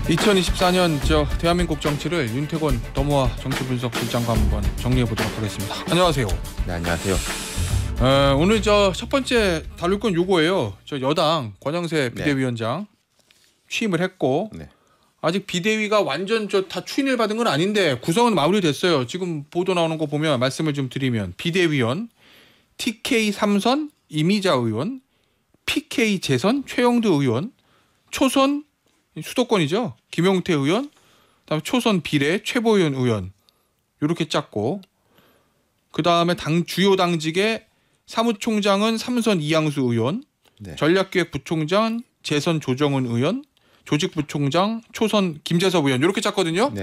2024년 대한민국 정치를 윤태곤 더모아 정치분석실장과 한번 정리해 보도록 하겠습니다. 안녕하세요. 네, 안녕하세요. 오늘 첫 번째 다룰 건 요거예요. 여당 권영세 비대위원장 취임을 했고 아직 비대위가 완전 다 추인을 받은 건 아닌데 구성은 마무리됐어요. 지금 보도 나오는 거 보면 말씀을 좀 드리면 비대위원 TK 3선 이미자 의원, PK 재선 최영두 의원, 초선 수도권이죠. 김용태 의원, 그다음에 초선 비례 최보윤 의원 이렇게 짰고 그다음에 주요 당직의 사무총장은 3선 이양수 의원, 전략기획부총장 재선 조정은 의원, 조직부총장 초선 김재섭 의원 이렇게 짰거든요.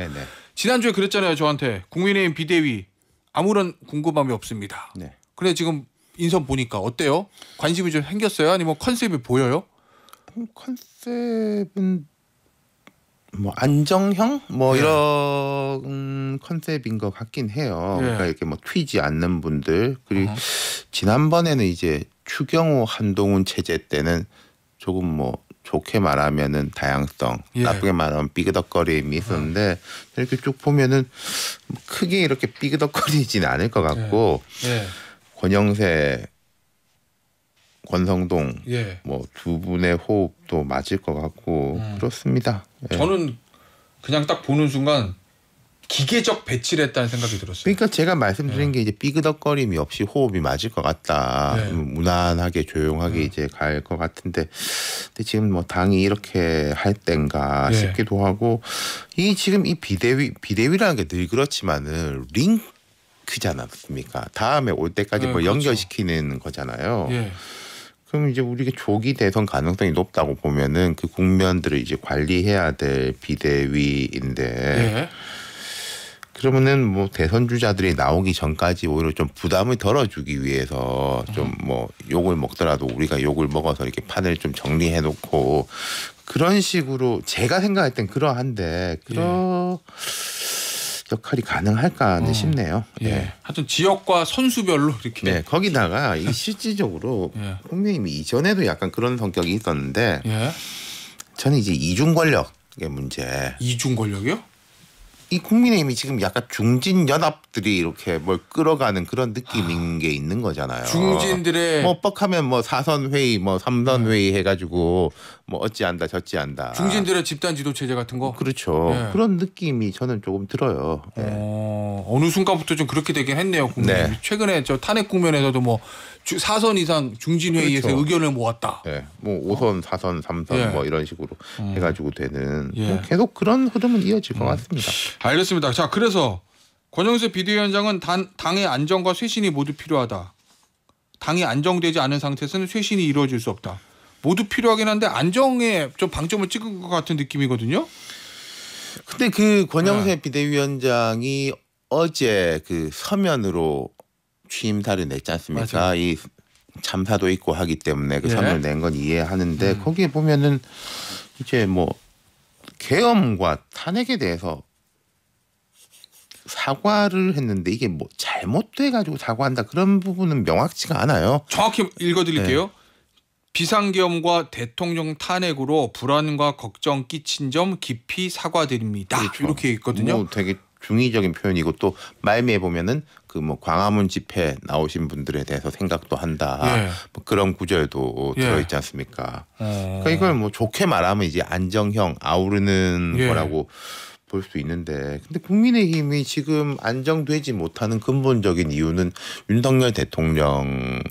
지난주에 그랬잖아요. 저한테 국민의힘 비대위 아무런 궁금함이 없습니다. 그래 지금 인선 보니까 어때요? 관심이 좀 생겼어요? 아니면 컨셉이 보여요? 컨셉은 안정형 이런 컨셉인 것 같긴 해요. 그러니까 이렇게 튀지 않는 분들 그리고 지난번에는 이제 추경호 한동훈 체제 때는 조금 좋게 말하면은 다양성, 나쁘게 말하면 삐그덕거림이 있었는데 이렇게 쭉 보면은 크게 이렇게 삐그덕거리지는 않을 것 같고 권영세, 권성동 두 분의 호흡도 맞을 것 같고 그렇습니다. 저는 그냥 딱 보는 순간 기계적 배치를 했다는 생각이 들었어요. 그러니까 제가 말씀드린 게 이제 삐그덕거림이 없이 호흡이 맞을 것 같다. 무난하게 조용하게 이제 갈 것 같은데 근데 지금 당이 이렇게 할 땐가 싶기도 하고 지금 이 비대위라는 게 늘 그렇지만은 링크지 않습니까? 다음에 올 때까지 연결시키는 거잖아요. 그럼 이제 우리가 조기 대선 가능성이 높다고 보면은 그 국면들을 이제 관리해야 될 비대위인데 그러면은 대선 주자들이 나오기 전까지 오히려 좀 부담을 덜어주기 위해서 좀 욕을 먹더라도 우리가 욕을 먹어서 이렇게 판을 좀 정리해 놓고 그런 식으로 제가 생각할 땐 그러한데 그런 역할이 가능할까 싶네요. 하여튼 지역과 선수별로 이렇게. 거기다가 이 실질적으로 국민의힘이 이전에도 약간 그런 성격이 있었는데 저는 이제 이중 권력의 문제. 이중 권력이요? 이 국민의힘이 지금 약간 중진 연합들이 이렇게 뭘 끌어가는 그런 느낌인 게 있는 거잖아요. 중진들의 뻑하면 4선 회의, 3선 회의 해가지고 어찌한다 저찌한다. 중진들의 집단 지도 체제 같은 거. 그렇죠. 그런 느낌이 저는 조금 들어요. 어느 순간부터 좀 그렇게 되긴 했네요. 국민의힘이. 최근에 탄핵 국면에서도 4선 이상 중진 회의에서 의견을 모았다. 5선, 4선, 3선 이런 식으로 해가지고 되는 계속 그런 흐름은 이어질 것 같습니다. 알겠습니다. 자, 그래서 권영세 비대위원장은 당의 안정과 쇄신이 모두 필요하다. 당이 안정되지 않은 상태에서는 쇄신이 이루어질 수 없다. 모두 필요하긴 한데 안정에 좀 방점을 찍은 것 같은 느낌이거든요. 근데 그 권영세 비대위원장이 어제 그 서면으로 취임사를 냈지 않습니까? 맞아요. 이 참사도 있고 하기 때문에 그 서면을 낸 건 이해하는데 거기에 보면은 이제 계엄과 탄핵에 대해서 사과를 했는데 이게 잘못돼 가지고 사과한다 그런 부분은 명확치가 않아요. 정확히 읽어드릴게요. 비상계엄과 대통령 탄핵으로 불안과 걱정 끼친 점 깊이 사과드립니다. 그렇죠. 이렇게 있거든요. 되게 중의적인 표현이고 또 말미에 보면은 광화문 집회 나오신 분들에 대해서 생각도 한다. 그런 구절도 들어있지 않습니까? 그러니까 이걸 좋게 말하면 이제 안정형 아우르는 거라고 볼 수 있는데 근데 국민의힘이 지금 안정되지 못하는 근본적인 이유는 윤석열 대통령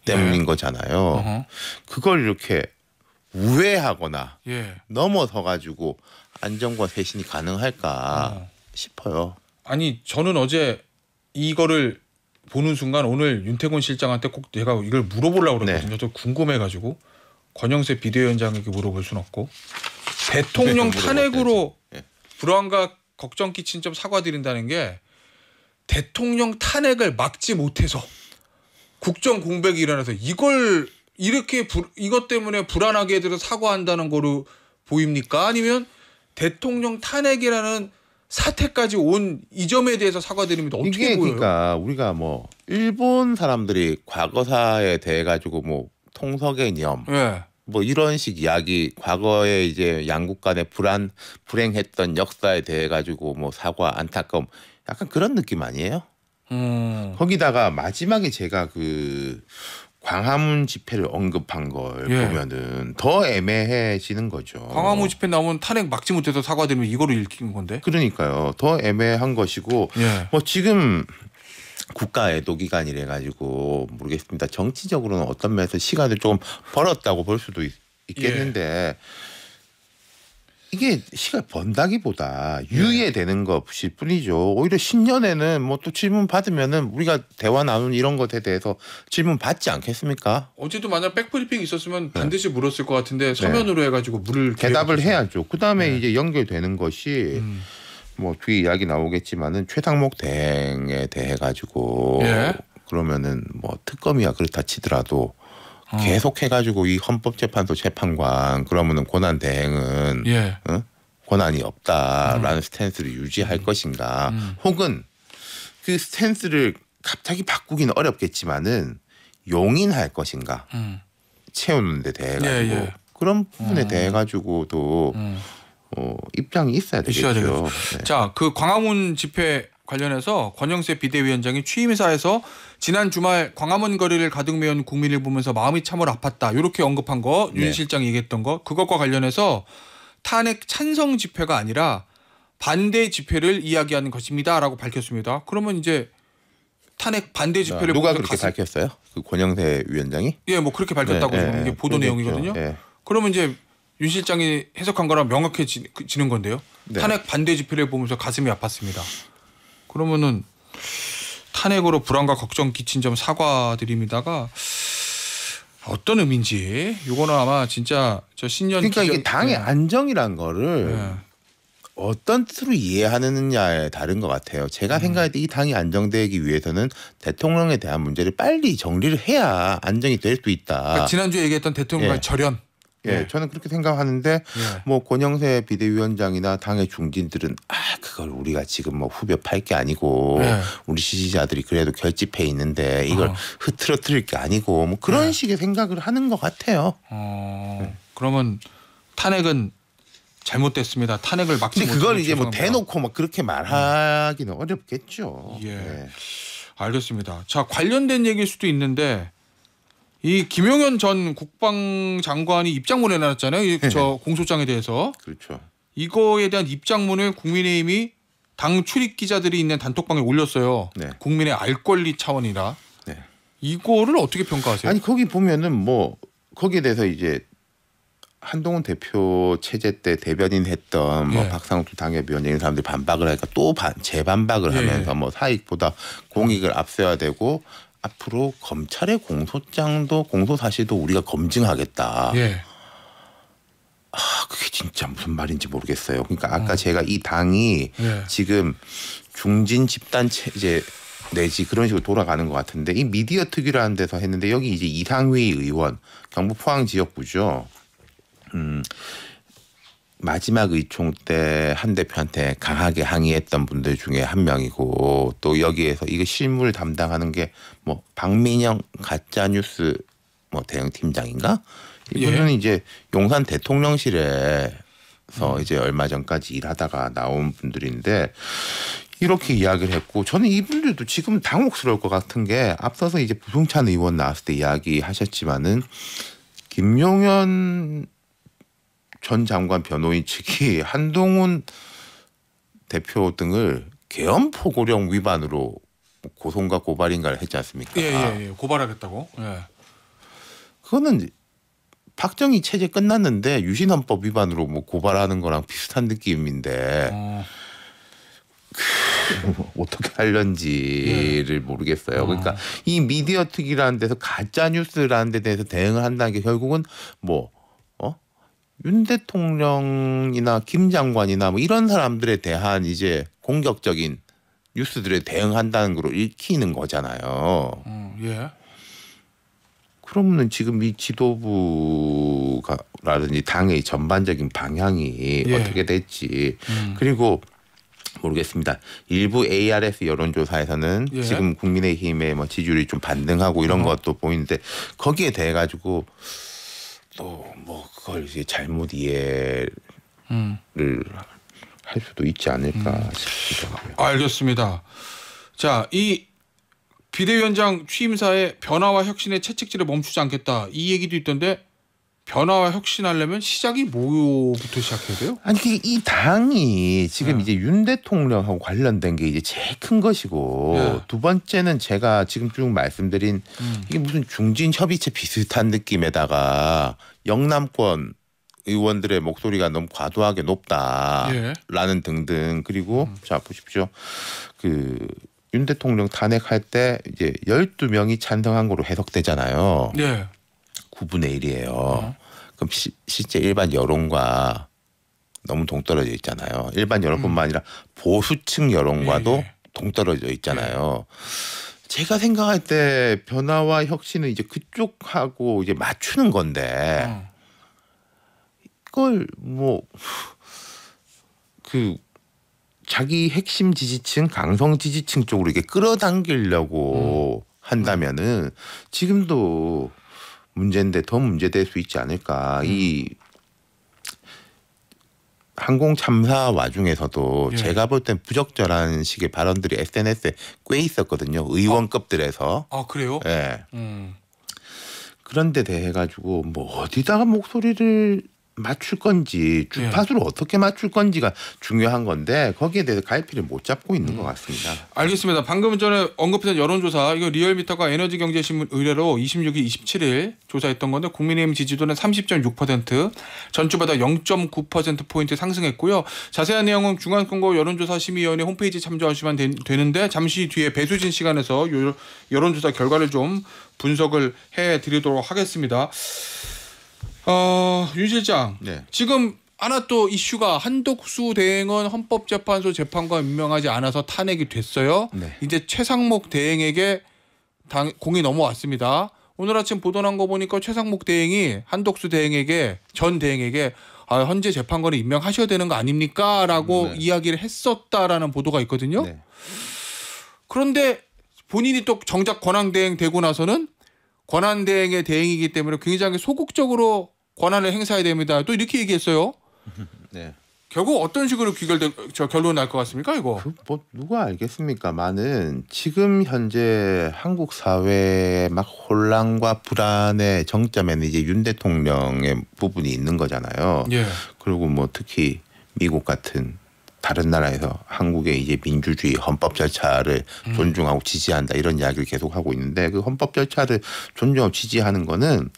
때문인 거잖아요. 그걸 이렇게 우회하거나 넘어서 가지고 안정과 쇄신이 가능할까 싶어요. 아니 저는 어제 이거를 보는 순간 오늘 윤태곤 실장한테 꼭 제가 이걸 물어보려고 그랬거든요. 저 궁금해가지고 권영세 비대위원장에게 물어볼 수는 없고 대통령 탄핵으로 불안과 걱정 끼친 점 사과드린다는 게 대통령 탄핵을 막지 못해서 국정 공백이 일어나서 이걸 이렇게 이것 때문에 불안하게 들어 사과한다는 거로 보입니까? 아니면 대통령 탄핵이라는 사태까지 온 이 점에 대해서 사과드립니다. 어떻게 이게 보여요? 그러니까 우리가 일본 사람들이 과거사에 대해 가지고 통서 개념, 뭐 이런 식 이야기 과거에 이제 양국 간에 불행했던 역사에 대해 가지고 뭐 사과 안타까움 약간 그런 느낌 아니에요? 거기다가 마지막에 제가 그 광화문 집회를 언급한 걸 보면은 더 애매해지는 거죠. 광화문 집회 나오면 탄핵 막지 못해서 사과드리면 이거로 읽히는 건데. 그러니까요. 더 애매한 것이고 뭐 지금 국가 애도 기간이래 가지고 모르겠습니다. 정치적으로는 어떤 면에서 시간을 조금 벌었다고 볼 수도 있겠는데 이게 시간 번다기보다 유예되는 것일 뿐이죠. 오히려 신년에는 뭐 또 질문 받으면은 우리가 대화 나눈 이런 것에 대해서 질문 받지 않겠습니까? 어제도 만약 백브리핑 있었으면 반드시 물었을 것 같은데 서면으로 해가지고 물을 대답을 해야죠. 그 다음에 이제 연결되는 것이 뭐 뒤에 이야기 나오겠지만은 최상목 대행에 대해 가지고 그러면은 뭐 특검이야 그렇다 치더라도 계속 해가지고 이 헌법재판소 재판관 그러면은 권한 대행은 권한이 없다라는 스탠스를 유지할 것인가 혹은 그 스탠스를 갑자기 바꾸기는 어렵겠지만은 용인할 것인가 채우는 데 대해 가지고 그런 부분에 대해 가지고도 입장이 있어야 되겠죠. 자, 그 광화문 집회 관련해서 권영세 비대위원장이 취임 인사에서 지난 주말 광화문 거리를 가득 메운 국민을 보면서 마음이 참으로 아팠다. 이렇게 언급한 거 윤 실장이 얘기했던 거 그것과 관련해서 탄핵 찬성 집회가 아니라 반대 집회를 이야기하는 것입니다라고 밝혔습니다. 그러면 이제 탄핵 반대 집회를 누가 그렇게 밝혔어요? 그 권영세 위원장이? 예, 뭐 그렇게 밝혔다고 이게 보도 내용이거든요. 그러면 이제 윤 실장이 해석한 거랑 명확해지는 건데요. 탄핵 반대 집회를 보면서 가슴이 아팠습니다. 그러면은 탄핵으로 불안과 걱정 끼친 점 사과드립니다가 어떤 의미인지 이거는 아마 진짜 저 신년 그러니까 이게 당의 안정이란 거를 어떤 뜻으로 이해하느냐에 다른 것 같아요. 제가 생각할 때 이 당이 안정되기 위해서는 대통령에 대한 문제를 빨리 정리를 해야 안정이 될 수 있다. 그러니까 지난주에 얘기했던 대통령의 절연. 저는 그렇게 생각하는데 뭐 권영세 비대위원장이나 당의 중진들은 그걸 우리가 지금 뭐 후벼 팔 게 아니고 우리 지지자들이 그래도 결집해 있는데 이걸 흐트러뜨릴 게 아니고 뭐 그런 식의 생각을 하는 것 같아요. 그러면 탄핵은 잘못됐습니다. 탄핵을 막지 못하고 그걸 이제 뭐 대놓고 막 그렇게 말하기는 어렵겠죠. 알겠습니다. 자, 관련된 얘기일 수도 있는데 이 김용현 전 국방장관이 입장문을 내놨잖아요. 저 공소장에 대해서. 그렇죠. 이거에 대한 입장문을 국민의힘이 당 출입 기자들이 있는 단톡방에 올렸어요. 국민의 알 권리 차원이라. 이거를 어떻게 평가하세요? 아니 거기 보면은 뭐 거기에 대해서 이제 한동훈 대표 체제 때 대변인 했던 뭐 박상수 당협위원 이런 사람들이 반박을 하니까 또 재반박을 하면서 뭐 사익보다 공익을 앞세워야 되고 앞으로 검찰의 공소장도 공소사실도 우리가 검증하겠다. 그게 진짜 무슨 말인지 모르겠어요. 그러니까 아까 제가 이 당이 지금 중진 집단 체제 내지 그런 식으로 돌아가는 것 같은데 이 미디어 특위라는 데서 했는데 여기 이제 이상휘 의원 경북 포항 지역구죠. 마지막 의총 때 한 대표한테 강하게 항의했던 분들 중에 한 명이고 또 여기에서 이거 실무를 담당하는 게 뭐 박민영 가짜뉴스 뭐 대응팀장인가? 이분은 이제 용산 대통령실에서 이제 얼마 전까지 일하다가 나온 분들인데 이렇게 이야기를 했고 저는 이분들도 지금 당혹스러울 것 같은 게 앞서서 이제 부승찬 의원 나왔을 때 이야기하셨지만은 김용현 전 장관 변호인 측이 한동훈 대표 등을 계엄포고령 위반으로 고소인가 고발인가를 했지 않습니까? 고발하겠다고. 그거는 박정희 체제 끝났는데 유신헌법 위반으로 뭐 고발하는 거랑 비슷한 느낌인데 어떻게 하려는지를 모르겠어요. 그러니까 이 미디어 특위라는 데서 가짜 뉴스라는 데 대해서 대응을 한다는 게 결국은 뭐 윤 대통령이나 김 장관이나 뭐 이런 사람들에 대한 이제 공격적인 뉴스들에 대응한다는 걸로 읽히는 거잖아요. 그러면은 지금 이 지도부라든지 당의 전반적인 방향이 어떻게 될지 그리고 모르겠습니다. 일부 ARS 여론조사에서는 지금 국민의힘의 뭐 지지율이 좀 반등하고 이런 것도 보이는데 거기에 대해 가지고 또 뭐 그걸 이제 잘못 이해를 할 수도 있지 않을까 싶기도 하고요. 알겠습니다. 자, 이 비대위원장 취임사에 변화와 혁신의 채찍질을 멈추지 않겠다 이 얘기도 있던데 변화와 혁신하려면 시작이 뭐부터 시작해야 돼요? 아니 이 당이 지금 이제 윤 대통령하고 관련된 게 이제 제일 큰 것이고 두 번째는 제가 지금 쭉 말씀드린 이게 무슨 중진 협의체 비슷한 느낌에다가 영남권 의원들의 목소리가 너무 과도하게 높다라는 등등 그리고 자 보십시오. 그 윤 대통령 탄핵할 때 이제 12명이 찬성한 거로 해석되잖아요. 네. 9분의 1이에요. 그럼 실제 일반 여론과 너무 동떨어져 있잖아요. 일반 여론뿐만 아니라 보수층 여론과도 동떨어져 있잖아요. 제가 생각할 때 변화와 혁신은 이제 그쪽하고 이제 맞추는 건데 이걸 뭐 그 자기 핵심 지지층, 강성 지지층 쪽으로 이게 끌어당기려고 한다면은 지금도 문제인데 더 문제될 수 있지 않을까. 이 항공 참사 와중에서도 제가 볼 땐 부적절한 식의 발언들이 SNS에 꽤 있었거든요. 의원급들에서. 아 그래요? 네. 그런데 대해 가지고 뭐 어디다가 목소리를 맞출 건지 주파수를 어떻게 맞출 건지가 중요한 건데 거기에 대해서 갈피를 못 잡고 있는 것 같습니다. 알겠습니다. 방금 전에 언급했던 여론조사 이거 리얼미터가 에너지경제신문 의뢰로 26일, 27일 조사했던 건데 국민의힘 지지도는 30.6% 전주보다 0.9%포인트 상승했고요. 자세한 내용은 중앙선거 여론조사심의위원회 홈페이지 참조하시면 되는데 잠시 뒤에 배수진 시간에서 여론조사 결과를 좀 분석을 해드리도록 하겠습니다. 윤 실장, 지금 하나 또 이슈가 한독수 대행은 헌법재판소 재판관 임명하지 않아서 탄핵이 됐어요. 이제 최상목 대행에게 공이 넘어왔습니다. 오늘 아침 보도 난 거 보니까 최상목 대행이 한독수 대행에게 전 대행에게 현재 재판관을 임명하셔야 되는 거 아닙니까? 라고 이야기를 했었다라는 보도가 있거든요. 그런데 본인이 또 정작 권한대행 되고 나서는 권한대행의 대행이기 때문에 굉장히 소극적으로 권한을 행사해야 됩니다. 또 이렇게 얘기했어요. 결국 어떤 식으로 결론 날 것 같습니까 이거? 뭐 누가 알겠습니까만은 지금 현재 한국 사회의 막 혼란과 불안의 정점에는 이제 윤 대통령의 부분이 있는 거잖아요. 그리고 뭐 특히 미국 같은 다른 나라에서 한국의 이제 민주주의 헌법 절차를 존중하고 지지한다 이런 이야기를 계속 하고 있는데 그 헌법 절차를 존중하고 지지하는 거는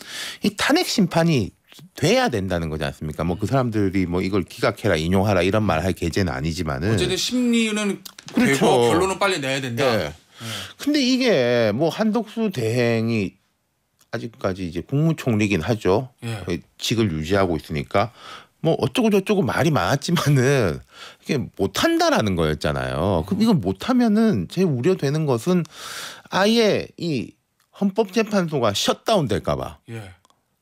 이 탄핵 심판이 돼야 된다는 거지 않습니까? 뭐 그 사람들이 뭐 이걸 기각해라 인용하라 이런 말 할 계제는 아니지만은 어쨌든 심리는 되고 결론은 빨리 내야 된다. 근데 이게 뭐 한독수 대행이 아직까지 이제 국무총리긴 하죠. 직을 유지하고 있으니까 뭐 어쩌고 저쩌고 말이 많았지만은 이게 못한다라는 거였잖아요. 그럼 이걸 못하면은 제일 우려되는 것은 아예 이 헌법재판소가 셧다운 될까봐.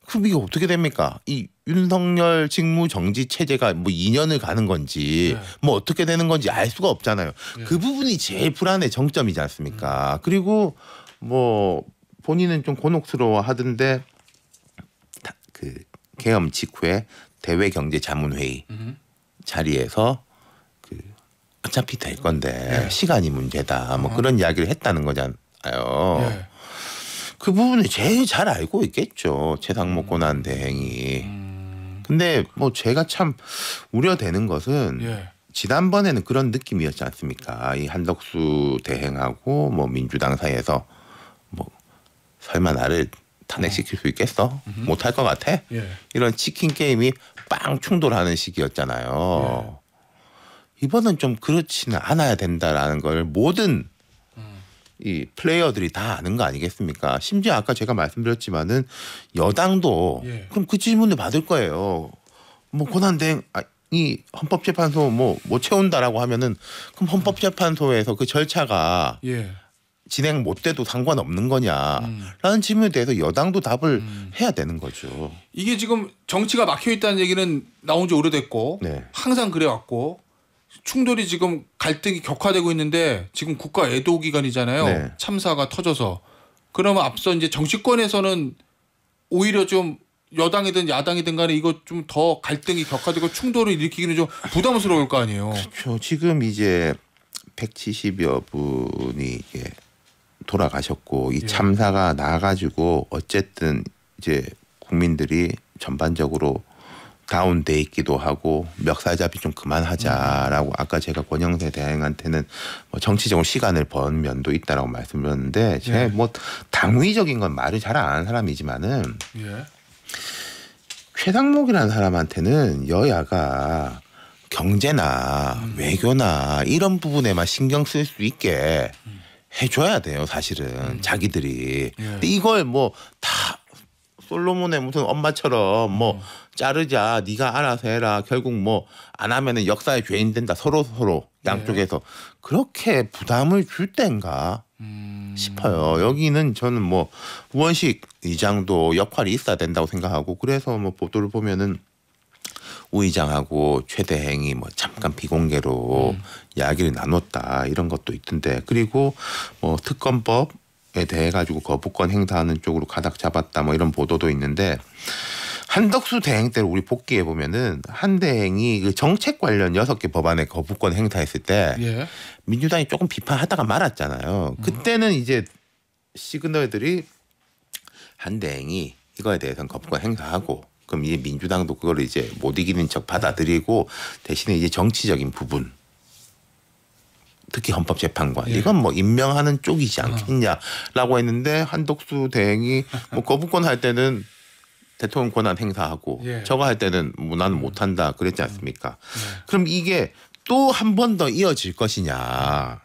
그럼 이게 어떻게 됩니까? 이 윤석열 직무정지 체제가 뭐 2년을 가는 건지 뭐 어떻게 되는 건지 알 수가 없잖아요. 그 부분이 제일 불안의 정점이지 않습니까? 그리고 뭐 본인은 좀 곤혹스러워 하던데 그 계엄 직후에 대외경제자문회의 자리에서 그 어차피 될 건데 시간이 문제다 뭐 그런 이야기를 했다는 거잖아요. 그 부분을 제일 잘 알고 있겠죠. 최상목 권한대행이. 근데 뭐 제가 참 우려되는 것은 지난번에는 그런 느낌이었지 않습니까? 이 한덕수 대행하고 뭐 민주당 사이에서 뭐 설마 나를 탄핵시킬 수 있겠어? 못할 것 같아? 이런 치킨 게임이 빵 충돌하는 시기였잖아요. 이번은 좀 그렇지는 않아야 된다라는 걸 모든 이 플레이어들이 다 아는 거 아니겠습니까? 심지어 아까 제가 말씀드렸지만은 여당도 그럼 그 질문을 받을 거예요. 뭐 권한대행 이 헌법재판소 뭐 채운다라고 하면은 그럼 헌법재판소에서 그 절차가 진행 못 돼도 상관없는 거냐라는 질문에 대해서 여당도 답을 해야 되는 거죠. 이게 지금 정치가 막혀 있다는 얘기는 나온 지 오래됐고 항상 그래왔고 충돌이 지금 갈등이 격화되고 있는데 지금 국가 애도 기간이잖아요. 참사가 터져서. 그러면 앞서 이제 정치권에서는 오히려 좀 여당이든 야당이든 간에 이거 좀 더 갈등이 격화되고 충돌을 일으키기는 좀 부담스러울 거 아니에요. 그렇죠. 지금 이제 170여 분이 이게 돌아가셨고 이 참사가 나가지고 어쨌든 이제 국민들이 전반적으로 다운돼 있기도 하고 멱살잡이 좀 그만하자라고 아까 제가 권영세 대행한테는 뭐 정치적으로 시간을 번 면도 있다라고 말씀드렸는데 제가 뭐 당위적인 건 말을 잘 안 하는 사람이지만은 최상목이라는 사람한테는 여야가 경제나 외교나 이런 부분에만 신경 쓸 수 있게 해줘야 돼요. 사실은 자기들이. 근데 이걸 뭐 다 솔로몬의 무슨 엄마처럼 뭐 자르자 네가 알아서 해라 결국 뭐 안 하면은 역사의 죄인 된다 서로 양쪽에서 그렇게 부담을 줄 땐가 싶어요. 여기는 저는 뭐 우원식 의장도 역할이 있어야 된다고 생각하고 그래서 뭐 보도를 보면은 우 의장하고 최 대행이 뭐 잠깐 비공개로 이야기를 나눴다 이런 것도 있던데 그리고 뭐 특검법에 대해 가지고 거부권 행사하는 쪽으로 가닥 잡았다 뭐 이런 보도도 있는데 한덕수 대행 때를 우리 복귀해 보면은 한 대행이 그 정책 관련 6개 법안에 거부권 행사했을 때 민주당이 조금 비판하다가 말았잖아요. 그때는 이제 시그널들이 한 대행이 이거에 대해서는 거부권 행사하고 그럼 이제 민주당도 그걸 이제 못 이기는 척 받아들이고 대신에 이제 정치적인 부분 특히 헌법재판관 이건 뭐 임명하는 쪽이지 않겠냐라고 했는데 한덕수 대행이 뭐 거부권 할 때는 대통령 권한 행사하고 저거 할 때는 뭐 나는 못한다 그랬지 않습니까? 그럼 이게 또 한 번 더 이어질 것이냐.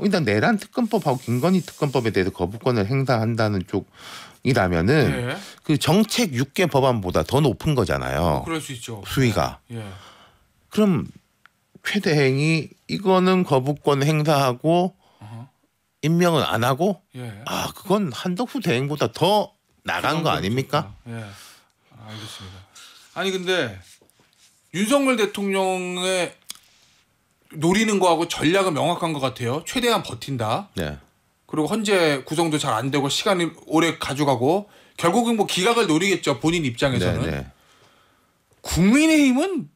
일단 내란 특검법하고 김건희 특검법에 대해서 거부권을 행사한다는 쪽이라면은 그 정책 6개 법안보다 더 높은 거잖아요. 그럴 수 있죠. 수위가. 그럼 최 대행이 이거는 거부권 행사하고 임명은 안 하고 아 그건 한덕수 대행보다 더 나간 거 아닙니까? 알겠습니다. 아니 근데 윤석열 대통령의 노리는 거하고 전략은 명확한 것 같아요. 최대한 버틴다. 그리고 헌재 구성도 잘 안 되고 시간이 오래 가져가고 결국은 뭐 기각을 노리겠죠. 본인 입장에서는. 국민의힘은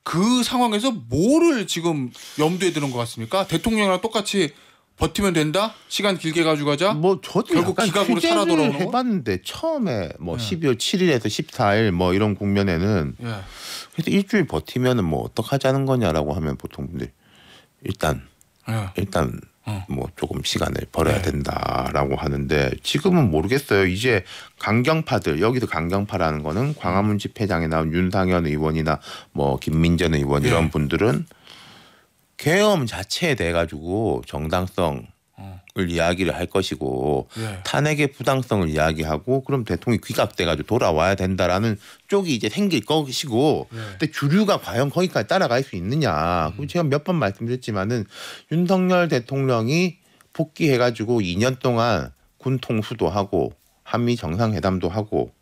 그 상황에서 뭐를 지금 염두에 두는 것 같습니까? 대통령이랑 똑같이 버티면 된다? 시간 길게 가져가자? 뭐 저도 결국 기각으로 살아 돌아오는 거? 해봤는데 처음에 뭐 12월 7일에서 14일 뭐 이런 국면에는 그래서 일주일 버티면은 뭐 어떡하자는 거냐라고 하면 보통 분들 일단 뭐 조금 시간을 벌어야 된다라고 하는데 지금은 모르겠어요. 이제 강경파들 여기서 강경파라는 거는 광화문 집회장에 나온 윤상현 의원이나 뭐 김민전 의원 이런 분들은 계엄 자체에 대해 가지고 정당성을 이야기를 할 것이고 탄핵의 부당성을 이야기하고 그럼 대통령이 귀각돼 가지고 돌아와야 된다라는 쪽이 이제 생길 것이고 근데 주류가 과연 거기까지 따라갈 수 있느냐. 제가 몇 번 말씀드렸지만은 윤석열 대통령이 복귀해 가지고 2년 동안 군 통수도 하고 한미 정상회담도 하고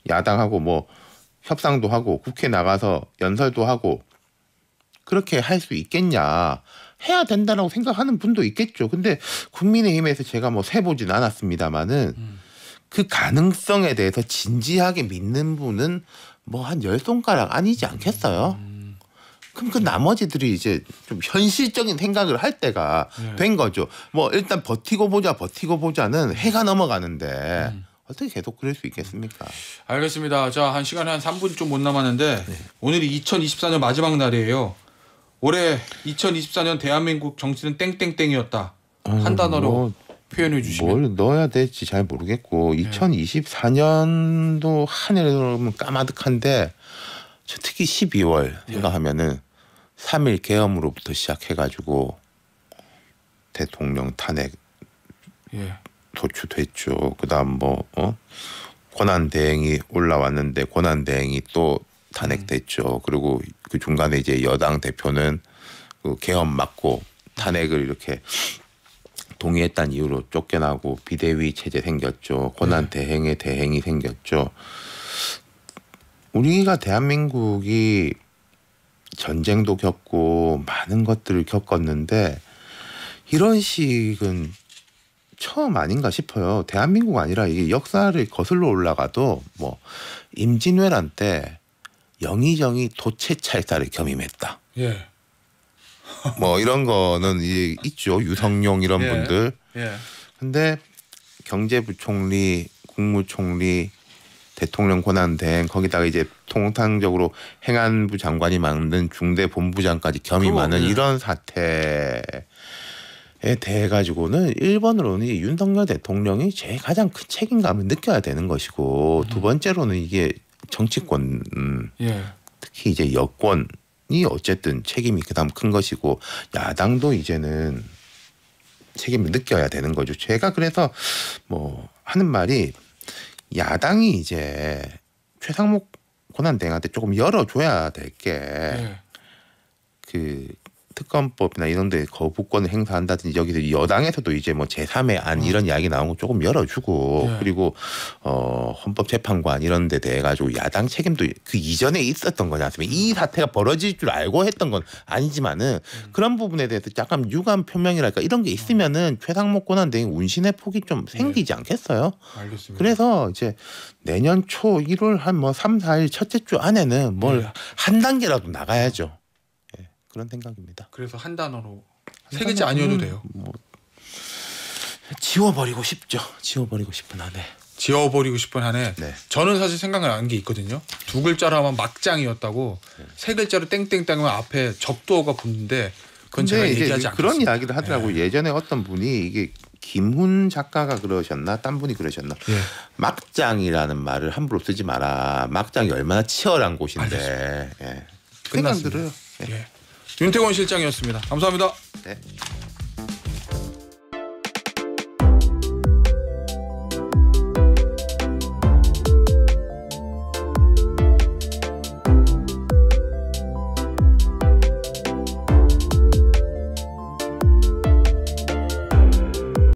야당하고 뭐 협상도 하고 국회 나가서 연설도 하고 그렇게 할 수 있겠냐. 해야 된다라고 생각하는 분도 있겠죠. 근데 국민의힘에서 제가 뭐 세보진 않았습니다마는 그 가능성에 대해서 진지하게 믿는 분은 뭐 한 10손가락 아니지 않겠어요? 그럼 그 나머지들이 이제 좀 현실적인 생각을 할 때가 된 거죠. 뭐 일단 버티고 보자는 해가 넘어가는데 어떻게 계속 그럴 수 있겠습니까? 알겠습니다. 자, 한 시간에 한 3분 좀 못 남았는데 오늘이 2024년 마지막 날이에요. 올해 2024년 대한민국 정치는 땡땡땡이었다. 한 단어로 표현해 주시면. 뭘 넣어야 될지 잘 모르겠고 2024년도 한 해로 까마득한데 특히 12월 생각하면은 3일 계엄으로부터 시작해가지고 대통령 탄핵 도출됐죠. 그다음 뭐 권한대행이 올라왔는데 권한대행이 또 탄핵됐죠. 그리고 그 중간에 이제 여당 대표는 그 계엄 맞고 탄핵을 이렇게 동의했다는 이유로 쫓겨나고 비대위 체제 생겼죠. 권한 대행의 대행이 생겼죠. 우리가 대한민국이 전쟁도 겪고 많은 것들을 겪었는데 이런 식은 처음 아닌가 싶어요. 대한민국 아니라 이게 역사를 거슬러 올라가도 뭐 임진왜란 때 영의정이 도채찰사를 겸임했다. 예. 뭐 이런 거는 이제 있죠. 유성룡 이런 예. 분들. 예. 근데 경제부총리, 국무총리, 대통령 권한대행 거기다가 이제 통상적으로 행안부 장관이 맡는 중대본부장까지 겸임하는 예. 이런 사태에 대해 가지고는 1번으로는 윤석열 대통령이 제일 가장 큰 책임감을 느껴야 되는 것이고 두 번째로는 이게 정치권 예. 특히 이제 여권이 어쨌든 책임이 그다음 큰 것이고 야당도 이제는 책임을 느껴야 되는 거죠. 제가 그래서 뭐 하는 말이 야당이 이제 최상목 권한대행한테 조금 열어줘야 될 게 그 특검법이나 이런 데 거부권을 행사한다든지 여기서 여당에서도 이제 뭐 제3의 안 이런 이야기 나온 거 조금 열어주고 그리고 헌법재판관 이런 데 대해 가지고 야당 책임도 그 이전에 있었던 거지 않습니까? 이 사태가 벌어질 줄 알고 했던 건 아니지만은 그런 부분에 대해서 약간 유감 표명이랄까 이런 게 있으면은 최상목 권한대행 운신의 폭이 좀 생기지 않겠어요? 알겠습니다. 그래서 이제 내년 초 1월 한 뭐 3, 4일 첫째 주 안에는 뭘 한 단계라도 나가야죠. 그런 생각입니다. 그래서 한 단어로 세 글자 아니어도 돼요. 뭐 지워버리고 싶죠. 지워버리고 싶은 한 해. 지워버리고 싶은 한 해. 네. 저는 사실 생각나는 게 있거든요. 두 글자로 하면 막장이었다고 세 글자로 땡땡땡 하면 앞에 적도어가 붙는데 그건 제가 얘기하지 않겠습니다. 그런 이야기를 하더라고요. 예전에 어떤 분이 이게 김훈 작가가 그러셨나 딴 분이 그러셨나 막장이라는 말을 함부로 쓰지 마라. 막장이 얼마나 치열한 곳인데. 생각 들어요. 윤태권 실장이었습니다. 감사합니다. 네.